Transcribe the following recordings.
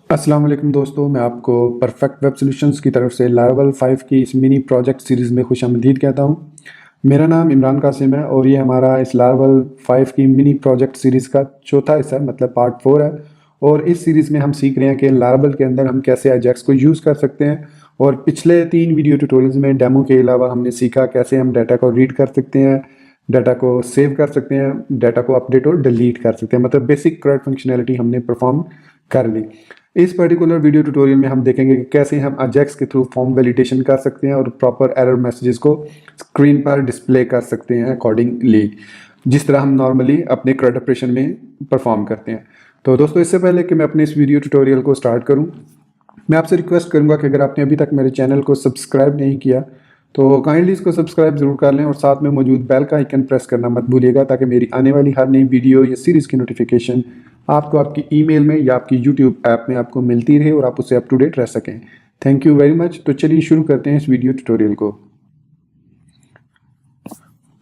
अस्सलाम वालेकुम दोस्तों, मैं आपको परफेक्ट वेब सॉल्यूशंस की तरफ से लारावेल 5 की इस मिनी प्रोजेक्ट सीरीज़ में खुशामदीद कहता हूँ। मेरा नाम इमरान कासिम है और ये हमारा इस लारावेल 5 की मिनी प्रोजेक्ट सीरीज़ का चौथा हिस्सा है, मतलब पार्ट 4 है। और इस सीरीज़ में हम सीख रहे हैं कि लारावेल के अंदर हम कैसे अजैक्स को यूज़ कर सकते हैं। और पिछले 3 वीडियो ट्यूटोरियल्स में डेमो के अलावा हमने सीखा कैसे हम डाटा को रीड कर सकते हैं, डाटा को सेव कर सकते हैं, डाटा को अपडेट और डिलीट कर सकते हैं, मतलब बेसिक CRUD फंक्शनैलिटी हमने परफॉर्म कर ली। इस पर्टिकुलर वीडियो ट्यूटोरियल में हम देखेंगे कि कैसे हम अजैक्स के थ्रू फॉर्म वैलिडेशन कर सकते हैं और प्रॉपर एरर मैसेजेस को स्क्रीन पर डिस्प्ले कर सकते हैं अकॉर्डिंगली, जिस तरह हम नॉर्मली अपने CRUD ऑपरेशन में परफॉर्म करते हैं। तो दोस्तों, इससे पहले कि मैं अपने इस वीडियो ट्यूटोरियल को स्टार्ट करूं, मैं आपसे रिक्वेस्ट करूंगा कि अगर आपने अभी तक मेरे चैनल को सब्सक्राइब नहीं किया तो काइंडली इसको सब्सक्राइब जरूर कर लें और साथ में मौजूद बेल का आइकन प्रेस करना मत भूलिएगा, ताकि मेरी आने वाली हर नई वीडियो या सीरीज़ की नोटिफिकेशन आपको आपकी ईमेल में या आपकी यूट्यूब ऐप में आपको मिलती रहे और आप उससे अप टू डेट रह सकें। Thank you very much. तो चलिए शुरू करते हैं इस वीडियो ट्यूटोरियल को।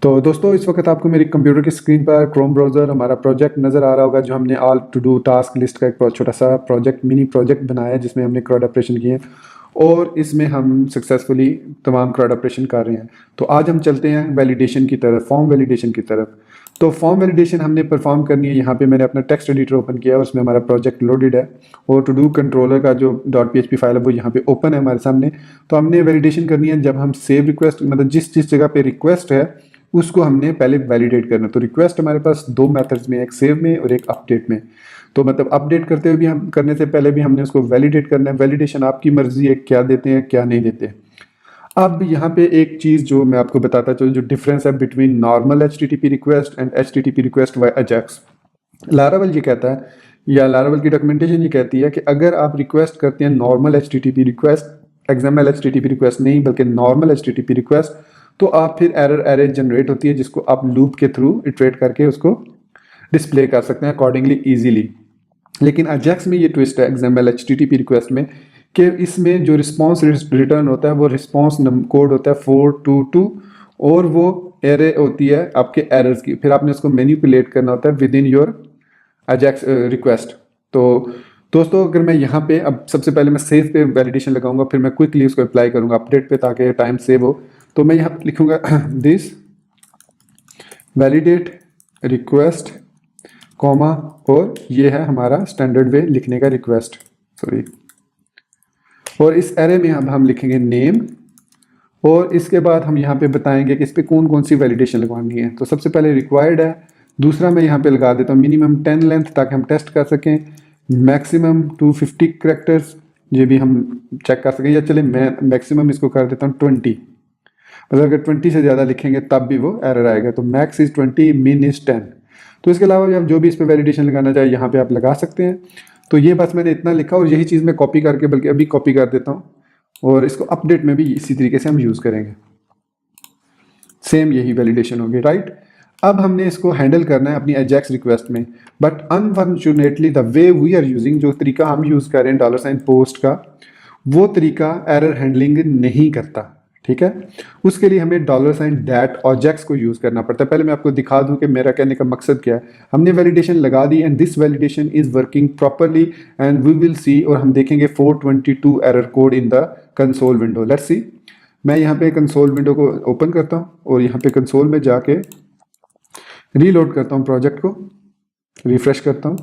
तो दोस्तों, इस वक्त आपको मेरी कंप्यूटर की स्क्रीन पर क्रोम ब्राउज़र हमारा प्रोजेक्ट नज़र आ रहा होगा, जो हमने all to do task list का एक छोटा सा प्रोजेक्ट मिनी प्रोजेक्ट बनाया है, जिसमें हमने CRUD ऑपरेशन किए हैं और इसमें हम सक्सेसफुली तमाम CRUD ऑपरेशन कर रहे हैं। तो आज हम चलते हैं वैलिडेशन की तरफ, फॉर्म वैलिडेशन की तरफ। तो फॉर्म वैलिडेशन हमने परफॉर्म करनी है। यहाँ पे मैंने अपना टेक्स्ट एडिटर ओपन किया है, उसमें हमारा प्रोजेक्ट लोडेड है और टू डू कंट्रोलर का जो .php फाइल है वो यहाँ पे ओपन है हमारे सामने। तो हमने वैलिडेशन करनी है जब हम सेव रिक्वेस्ट, मतलब जिस जिस जगह पे रिक्वेस्ट है उसको हमने पहले वैलिडेट करना है। तो रिक्वेस्ट हमारे पास दो मेथड्स में, एक सेव में और एक अपडेट में। तो मतलब अपडेट करते हुए भी हम, करने से पहले भी हमने उसको वैलिडेट करना है। वैलिडेशन आपकी मर्जी है, क्या देते हैं क्या नहीं देते। अब यहाँ पे एक चीज़ जो मैं आपको बताता चलूँ, जो डिफरेंस है between normal HTTP request and HTTP request bye Ajax. Laravel ये कहता है, या लारावेल की डॉक्यूमेंटेशन ये कहती है कि अगर आप रिक्वेस्ट करते हैं normal HTTP request, XML HTTP request नहीं बल्कि नॉर्मल HTTP रिक्वेस्ट, तो आप फिर एरर एरे जनरेट होती है जिसको आप लूप के थ्रू इटरेट करके उसको डिस्प्ले कर सकते हैं अकॉर्डिंगली ईजिली। लेकिन अजैक्स में ये ट्विस्ट है XML HTTP रिक्वेस्ट में, कि इसमें जो रिस्पॉन्स रिटर्न होता है वो रिस्पॉन्स कोड होता है 422 और वो एरे होती है आपके एरर्स की। फिर आपने उसको मैनिपुलेट करना होता है with in your Ajax request. तो दोस्तों, अगर मैं यहाँ पे अब सबसे पहले मैं सेव पे वैलिडेशन लगाऊंगा, फिर मैं क्विकली उसको अप्लाई करूंगा अपडेट पे ताकि टाइम सेव हो। तो मैं यहाँ लिखूंगा दिस वैलिडेट रिक्वेस्ट कॉमा, और ये है हमारा स्टैंडर्ड वे लिखने का रिक्वेस्ट, सॉरी। और इस एरे में हम लिखेंगे नेम, और इसके बाद हम यहाँ पे बताएंगे कि इस पर कौन कौन सी वैलिडेशन लगवानी है। तो सबसे पहले रिक्वायर्ड है, दूसरा मैं यहाँ पे लगा देता हूँ मिनिमम 10 लेंथ ताकि हम टेस्ट कर सकें, मैक्सिमम 250 करेक्टर्स ये भी हम चेक कर सकें, या चले मैं मैक्सिमम इसको कर देता हूँ 20। मतलब अगर 20 से ज़्यादा लिखेंगे तब भी वो एरर आएगा। तो मैक्स इज़ 20, मिन इज़ 10। तो इसके अलावा भी आप जो भी इस पर वैलिडेशन लगाना चाहे यहाँ पे आप लगा सकते हैं। तो ये बस मैंने इतना लिखा और यही चीज़ मैं कॉपी करके, बल्कि अभी कॉपी कर देता हूँ, और इसको अपडेट में भी इसी तरीके से हम यूज़ करेंगे। सेम यही वैलिडेशन होगी, राइट। अब हमने इसको हैंडल करना है अपनी अजैक्स रिक्वेस्ट में, but unfortunately the way we are using, जो तरीका हम यूज़ कर रहे हैं $पोस्ट का, वो तरीका एरर हैंडलिंग नहीं करता। ठीक है, उसके लिए हमें $dat ऑब्जेक्ट्स को यूज़ करना पड़ता है। पहले मैं आपको दिखा दूं कि मेरा कहने का मकसद क्या है। हमने वैलिडेशन लगा दी and this validation is working properly and we will see, और हम देखेंगे 422 error code in the console window. Let's see. मैं यहाँ पे कंसोल विंडो को ओपन करता हूँ और यहाँ पे कंसोल में जाके रीलोड करता हूँ प्रोजेक्ट को, रिफ्रेश करता हूँ,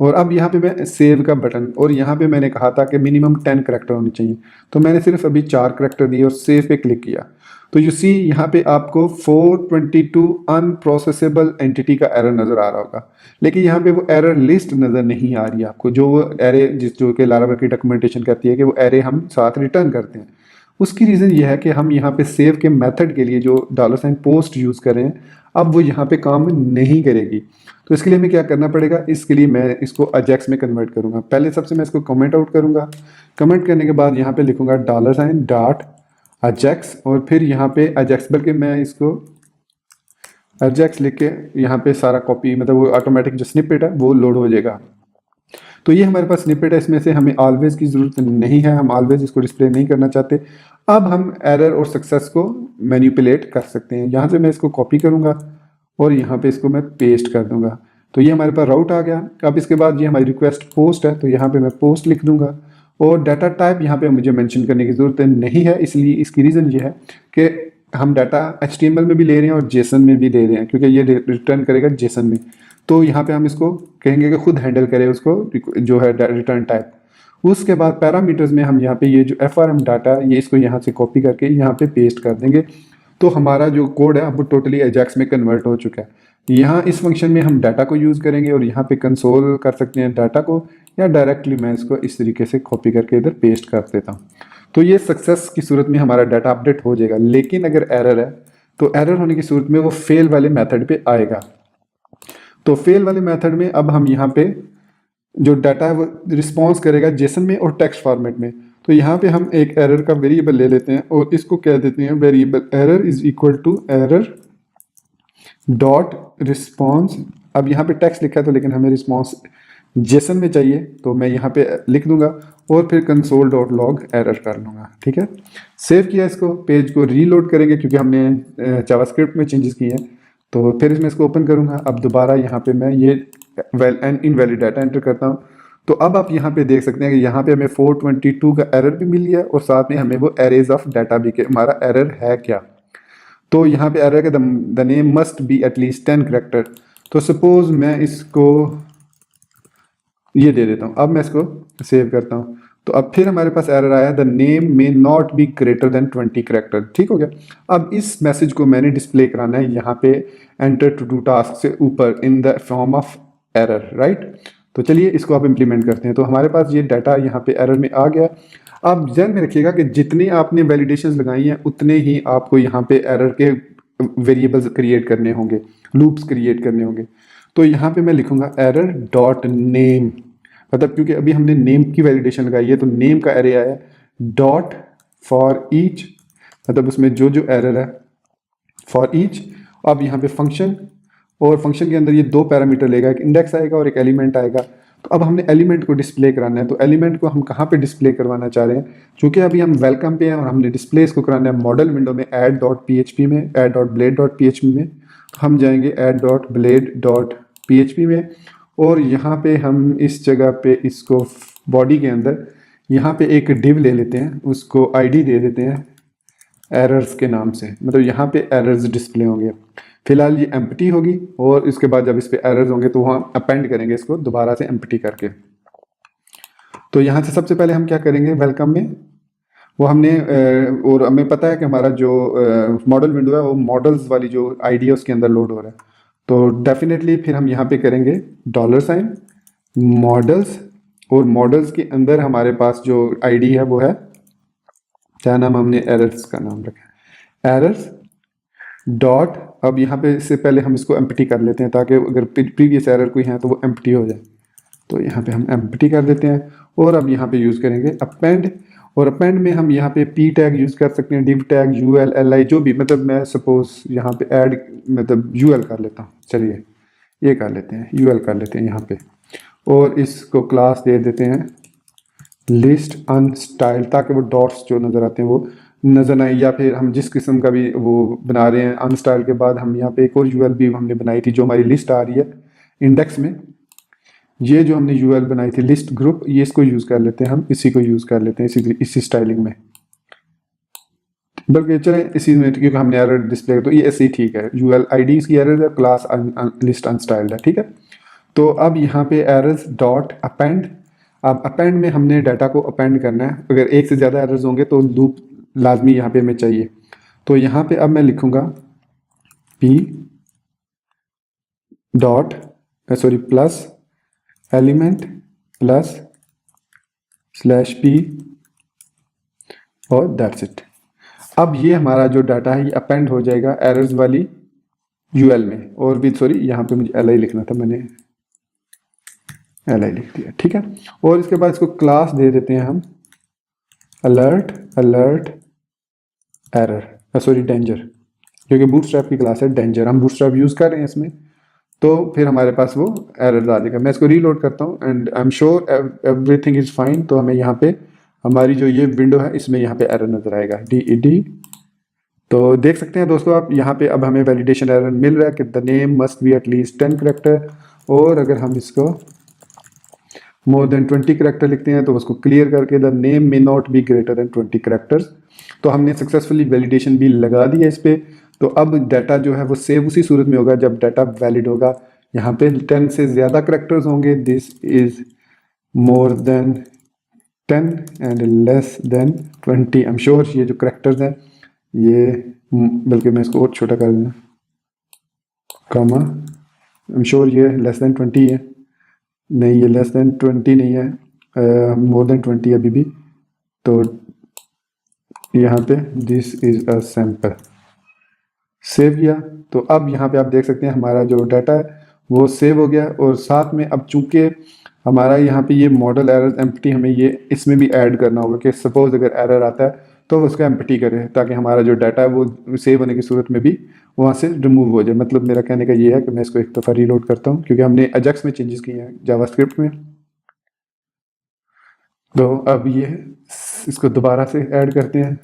और अब यहाँ पे मैं सेव का बटन, और यहाँ पे मैंने कहा था कि मिनिमम 10 करेक्टर होने चाहिए, तो मैंने सिर्फ अभी 4 करेक्टर दिए और सेव पे क्लिक किया। तो यू सी यहाँ पे आपको 422 अनप्रोसेसेबल एंटिटी का एरर नज़र आ रहा होगा, लेकिन यहाँ पे वो एरर लिस्ट नज़र नहीं आ रही है आपको, जो वो एरे जो कि लारावेल की डॉक्यूमेंटेशन कहती है कि वो एरे हम साथ रिटर्न करते हैं। उसकी रीज़न ये है कि हम यहाँ पे सेव के मेथड के लिए जो $पोस्ट यूज़ कर रहे हैं, अब वो यहाँ पे काम नहीं करेगी। तो इसके लिए हमें क्या करना पड़ेगा, इसके लिए मैं इसको अजैक्स में कन्वर्ट करूँगा। पहले सबसे मैं इसको कमेंट आउट करूँगा, कमेंट करने के बाद यहाँ पे लिखूँगा $डॉट अजैक्स, और फिर यहाँ पे अजैक्स, बल्कि मैं इसको अजैक्स लिख के यहाँ पे सारा कॉपी, मतलब वो ऑटोमेटिक जो स्निपेट है वो लोड हो जाएगा। तो ये हमारे पास स्निपेट है, इसमें से हमें ऑलवेज की ज़रूरत नहीं है, हम ऑलवेज इसको डिस्प्ले नहीं करना चाहते। अब हम एरर और सक्सेस को मैनिपुलेट कर सकते हैं। यहाँ से मैं इसको कॉपी करूँगा और यहाँ पे इसको मैं पेस्ट कर दूँगा। तो ये हमारे पास राउट आ गया। अब इसके बाद ये हमारी रिक्वेस्ट पोस्ट है, तो यहाँ पे मैं पोस्ट लिख दूंगा। और डाटा टाइप यहाँ पे मुझे मेंशन करने की ज़रूरत नहीं है, इसलिए इसकी रीज़न ये है कि हम डाटा HTML में भी ले रहे हैं और जेसन में भी ले रहे हैं, क्योंकि ये रिटर्न करेगा जेसन में। तो यहाँ पे हम इसको कहेंगे कि खुद हैंडल करे उसको, जो है रिटर्न टाइप। उसके बाद पैरामीटर्स में हम यहाँ पे ये जो FRM डाटा, ये इसको यहाँ से कॉपी करके यहाँ पे पेस्ट कर देंगे। तो हमारा जो कोड है अब वो टोटली एजाक्स में कन्वर्ट हो चुका है। यहाँ इस फंक्शन में हम डाटा को यूज़ करेंगे और यहाँ पे कंसोल कर सकते हैं डाटा को, या डायरेक्टली मैं इसको इस तरीके से कॉपी करके इधर पेस्ट कर देता हूँ। तो ये सक्सेस की सूरत में हमारा डाटा अपडेट हो जाएगा। लेकिन अगर एरर है तो एरर होने की सूरत में वो फेल वाले मेथड पे आएगा। तो फेल वाले मेथड में अब हम यहाँ पे जो डाटा है वो रिस्पॉन्स करेगा जेसन में और टेक्स्ट फॉर्मेट में। तो यहाँ पे हम एक एरर का वेरिएबल ले लेते हैं और इसको कह देते हैं variable error is equal to error dot response. अब यहाँ पे टेक्स्ट लिखा है तो लेकिन हमें रिस्पॉन्स जेसन में चाहिए, तो मैं यहाँ पे लिख दूंगा और फिर कंसोल डॉट लॉग एरर कर लूँगा। ठीक है, सेव किया इसको, पेज को रीलोड करेंगे क्योंकि हमने जावास्क्रिप्ट में चेंजेस किए हैं। तो फिर इसमें इसको ओपन करूँगा। अब दोबारा यहाँ पे मैं ये इनवैलिड डाटा एंटर करता हूँ। तो अब आप यहाँ पे देख सकते हैं कि यहाँ पे हमें 422 का एरर भी मिल गया और साथ में हमें वो एरेज ऑफ डाटा भी, हमारा एरर है क्या। तो यहाँ पे एरर के the name must be at least 10 character. तो सपोज मैं इसको ये दे देता हूँ। अब मैं इसको सेव करता हूँ। तो अब फिर हमारे पास एरर आया द नेम में not be greater than 20 character. ठीक हो गया। अब इस मैसेज को मैंने डिस्प्ले कराना है यहाँ पे एंटर टू डू टास्क से ऊपर in the form of error, right. तो चलिए इसको आप इम्प्लीमेंट करते हैं। तो हमारे पास ये डाटा यहाँ पे एरर में आ गया। आप ध्यान में रखिएगा कि जितने आपने वैलिडेशंस लगाई हैं उतने ही आपको यहाँ पे एरर के वेरिएबल्स क्रिएट करने होंगे, लूप्स क्रिएट करने होंगे। तो यहाँ पे मैं लिखूंगा एरर डॉट नेम, मतलब क्योंकि अभी हमने नेम की वैलिडेशन लगाई है तो नेम का एरे आया डॉट फॉर ईच, मतलब उसमें जो जो एरर है फॉर ईच। अब यहाँ पे फंक्शन, और फंक्शन के अंदर ये दो पैरामीटर लेगा, एक इंडेक्स आएगा और एक एलिमेंट आएगा। तो अब हमने एलिमेंट को डिस्प्ले कराना है। तो एलिमेंट को हम कहाँ पे डिस्प्ले करवाना चाह रहे हैं, क्योंकि अभी हम वेलकम पे हैं और हमने डिस्प्ले इसको कराना है मॉडल विंडो में ऐड डॉट PHP में, add dot blade dot PHP में। तो हम जाएंगे add dot blade dot PHP में और यहाँ पे हम इस जगह पे इसको बॉडी के अंदर यहाँ पे एक डिव ले लेते हैं, उसको ID दे देते हैं एरर्स के नाम से, मतलब यहाँ पे एरर्स डिस्प्ले होंगे। फिलहाल ये एम्प्टी होगी और इसके बाद जब इस पे एरर्स होंगे तो वहाँ अपेंड करेंगे इसको दोबारा से एम्प्टी करके। तो यहाँ से सबसे पहले हम क्या करेंगे, वेलकम में वो हमने और हमें पता है कि हमारा जो मॉडल विंडो है वो मॉडल्स वाली जो ID है उसके अंदर लोड हो रहा है। तो डेफिनेटली फिर हम यहाँ पे करेंगे $, मॉडल्स, और मॉडल्स के अंदर हमारे पास जो ID है वो है, क्या नाम हमने एरर्स का नाम रखा है, एरर्स डॉट। अब यहाँ पे इससे पहले हम इसको एम्प्टी कर लेते हैं ताकि अगर प्रीवियस एरर कोई है तो वो एम्प्टी हो जाए। तो यहाँ पे हम एम्प्टी कर देते हैं और अब यहाँ पे यूज़ करेंगे अपेंड, और अपेंड में हम यहाँ पे P टैग यूज़ कर सकते हैं, div टैग, UL, LI जो भी, मतलब मैं सपोज यहाँ पे ऐड मतलब UL कर लेता हूँ। चलिए ये कर लेते हैं, UL कर लेते हैं यहाँ पे, और इसको क्लास दे देते हैं लिस्ट अनस्टाइल, ताकि वो डॉट्स जो नज़र आते हैं वो नज़र ना आए, या फिर हम जिस किस्म का भी वो बना रहे हैं अनस्टाइल के बाद हम यहाँ पे एक और UL भी हमने बनाई थी जो हमारी लिस्ट आ रही है इंडेक्स में। ये जो हमने UL बनाई थी लिस्ट ग्रुप, ये इसको यूज़ कर लेते हैं, हम इसी को यूज़ कर लेते हैं इसी स्टाइलिंग में, बल्कि चलें इसी में क्योंकि हमने एरर डिस्प्ले, तो ये ऐसे ही ठीक है। UL ID इसकी एरर है, क्लास लिस्ट अनस्टाइल्ड है, ठीक है। तो अब यहाँ पे एरर्स डॉट अपेंड, अब अपेंड में हमने डाटा को अपेंड करना है। अगर एक से ज़्यादा एरर्स होंगे तो लूप लाजमी यहाँ पे हमें चाहिए। तो यहाँ पे अब मैं लिखूँगा P dot plus element plus /P और दैट्स इट। अब ये हमारा जो डाटा है ये अपेंड हो जाएगा एरर्स वाली UL में, और भी सॉरी यहाँ पे मुझे LI लिखना था, मैंने LI लिख दिया, ठीक है। और इसके बाद इसको क्लास दे देते हैं हम अलर्ट एरर डेंजर, क्योंकि बूटस्ट्रैप की क्लास है डेंजर, हम बूटस्ट्रैप यूज़ कर रहे हैं इसमें, तो फिर हमारे पास वो एरर आ जाएगा। मैं इसको रीलोड करता हूँ and I am sure everything is fine. तो हमें यहाँ पे हमारी जो ये विंडो है इसमें यहाँ पे एरर नज़र आएगा DED। तो देख सकते हैं दोस्तों आप यहाँ पे अब हमें वैलिडेशन एरर मिल रहा है कि the name must be at least 10 character. और अगर हम इसको मोर देन 20 करेक्टर लिखते हैं तो उसको क्लियर करके the name may not be greater than 20 characters. तो हमने सक्सेसफुली वैलिडेशन भी लगा दिया इस पर। तो अब डाटा जो है वो सेव उसी सूरत में होगा जब डाटा वैलिड होगा। यहाँ पे 10 से ज़्यादा करेक्टर्स होंगे, this is more than 10 and less than 20। I am sure ये जो करेक्टर्स हैं ये, बल्कि मैं इसको और छोटा कर दूँ, कॉमा, आई एम श्योर ये लेस देन 20 है। नहीं, ये लेस देन 20 नहीं है, मोर देन 20 अभी भी। तो यहाँ पे this is a sample, save किया। तो अब यहाँ पे आप देख सकते हैं हमारा जो डाटा है वो सेव हो गया। और साथ में अब चूंकि हमारा यहाँ पे ये मॉडल एरर एम्प्टी, हमें ये इसमें भी ऐड करना होगा कि सपोज अगर एरर आता है तो उसका एम्प्टी करें, ताकि हमारा जो डाटा है वो सेव होने की सूरत में भी वहाँ से रिमूव हो जाए। मतलब मेरा कहने का ये है कि मैं इसको एक दफ़ा रीलोड करता हूँ, क्योंकि हमने अजैक्स में चेंजेस किए हैं जावास्क्रिप्ट में। तो अब ये इसको दोबारा से ऐड करते हैं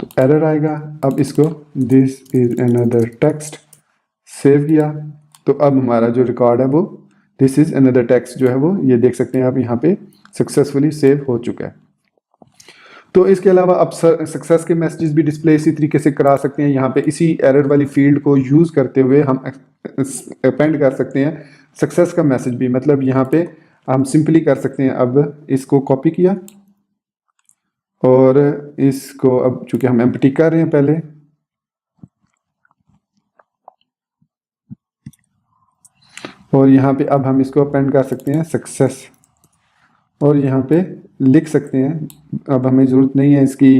तो एरर आएगा। अब इसको this is another text, save किया। तो अब हमारा जो रिकॉर्ड है वो दिस इज अनदर टेक्स्ट जो है वो, ये देख सकते हैं आप यहाँ पे सक्सेसफुली सेव हो चुका है। तो इसके अलावा अब सक्सेस के मैसेजेस भी डिस्प्ले इसी तरीके से करा सकते हैं। यहाँ पे इसी एरर वाली फील्ड को यूज़ करते हुए हम अपेंड कर सकते हैं सक्सेस का मैसेज भी। मतलब यहाँ पे हम सिंपली कर सकते हैं, अब इसको कॉपी किया और इसको अब चूंकि हम एम्प्टी कर रहे हैं पहले, और यहाँ पे अब हम इसको अपेंड कर सकते हैं सक्सेस, और यहाँ पे लिख सकते हैं। अब हमें ज़रूरत नहीं है इसकी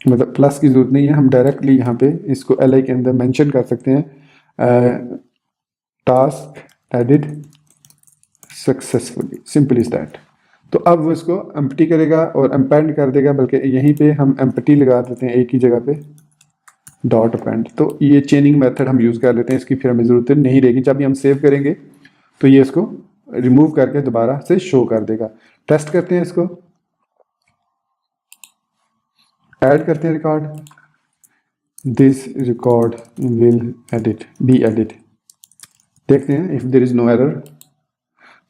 मतलब प्लस की ज़रूरत नहीं है, हम डायरेक्टली यहाँ पे इसको li के अंदर मेंशन कर सकते हैं task added successfully, simple is that. तो अब वो इसको एम्प्टी करेगा और अपेंड कर देगा, बल्कि यहीं पे हम एम्प्टी लगा देते हैं एक ही जगह पे, डॉट अपेंड। तो ये चेनिंग मेथड हम यूज़ कर लेते हैं, इसकी फिर हमें ज़रूरत नहीं रहेगी। जब भी हम सेव करेंगे तो ये इसको रिमूव करके दोबारा से शो कर देगा। टेस्ट करते हैं इसको, ऐड करते हैं record, this record will edit be edit, देखते हैं if there is no error,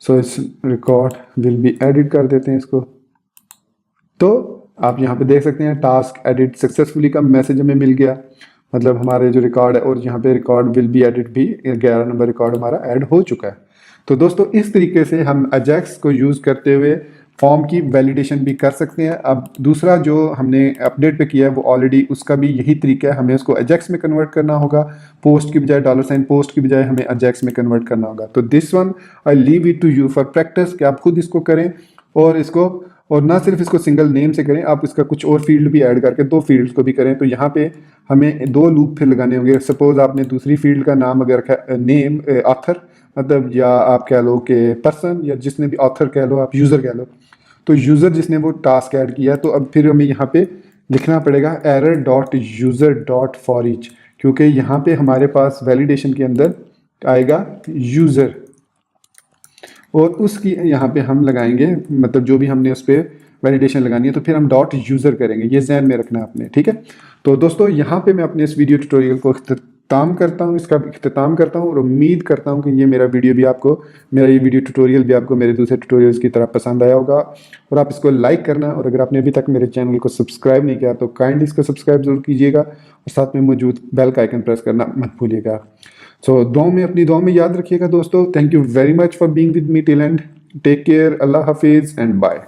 so इस रिकॉर्ड विल बी एडिट कर देते हैं इसको। तो आप यहाँ पे देख सकते हैं टास्क एडिट सक्सेसफुली का मैसेज हमें मिल गया। मतलब हमारे जो रिकॉर्ड है, और यहाँ पे रिकॉर्ड विल बी एडिट भी 11 नंबर रिकॉर्ड हमारा ऐड हो चुका है। तो दोस्तों इस तरीके से हम अजैक्स को यूज़ करते हुए फॉर्म की वैलिडेशन भी कर सकते हैं। अब दूसरा जो हमने अपडेट पे किया है वो ऑलरेडी उसका भी यही तरीका है, हमें उसको अजैक्स में कन्वर्ट करना होगा। पोस्ट की बजाय $, पोस्ट की बजाय हमें अजैक्स में कन्वर्ट करना होगा। तो this one I leave it to you for practice, कि आप खुद इसको करें और इसको, और ना सिर्फ इसको सिंगल नेम से करें, आप इसका कुछ और फील्ड भी ऐड करके 2 फील्ड्स को भी करें। तो यहाँ पे हमें 2 लूप फिर लगाने होंगे। सपोज आपने दूसरी फील्ड का नाम अगर रखा नेम ऑथर, मतलब या आप कह लो कि पर्सन, या जिसने भी ऑथर कह लो, आप यूज़र कह लो, तो यूज़र जिसने वो टास्क ऐड किया, तो अब फिर हमें यहाँ पे लिखना पड़ेगा error dot user dot for each, क्योंकि यहाँ पे हमारे पास वैलिडेशन के अंदर आएगा यूज़र, और उसकी यहाँ पे हम लगाएंगे, मतलब जो भी हमने उस पर वैलिडेशन लगानी है तो फिर हम डॉट यूज़र करेंगे। ये ज़हन में रखना है आपने, ठीक है। तो दोस्तों यहाँ पे मैं अपने इस वीडियो ट्यूटोरियल को इख्तिताम करता हूँ और उम्मीद करता हूँ कि ये मेरा ये वीडियो ट्यूटोरियल भी आपको मेरे दूसरे ट्यूटोरियल्स की तरह पसंद आया होगा, और आप इसको लाइक करना, और अगर आपने अभी तक मेरे चैनल को सब्सक्राइब नहीं किया तो काइंडली इसको सब्सक्राइब जरूर कीजिएगा, और साथ में मौजूद बेल का आइकन प्रेस करना मत भूलिएगा। सो अपनी दुआ में याद रखिएगा दोस्तों। Thank you very much for being with me till end. Take care, अल्लाह हाफिज़ एंड बाय।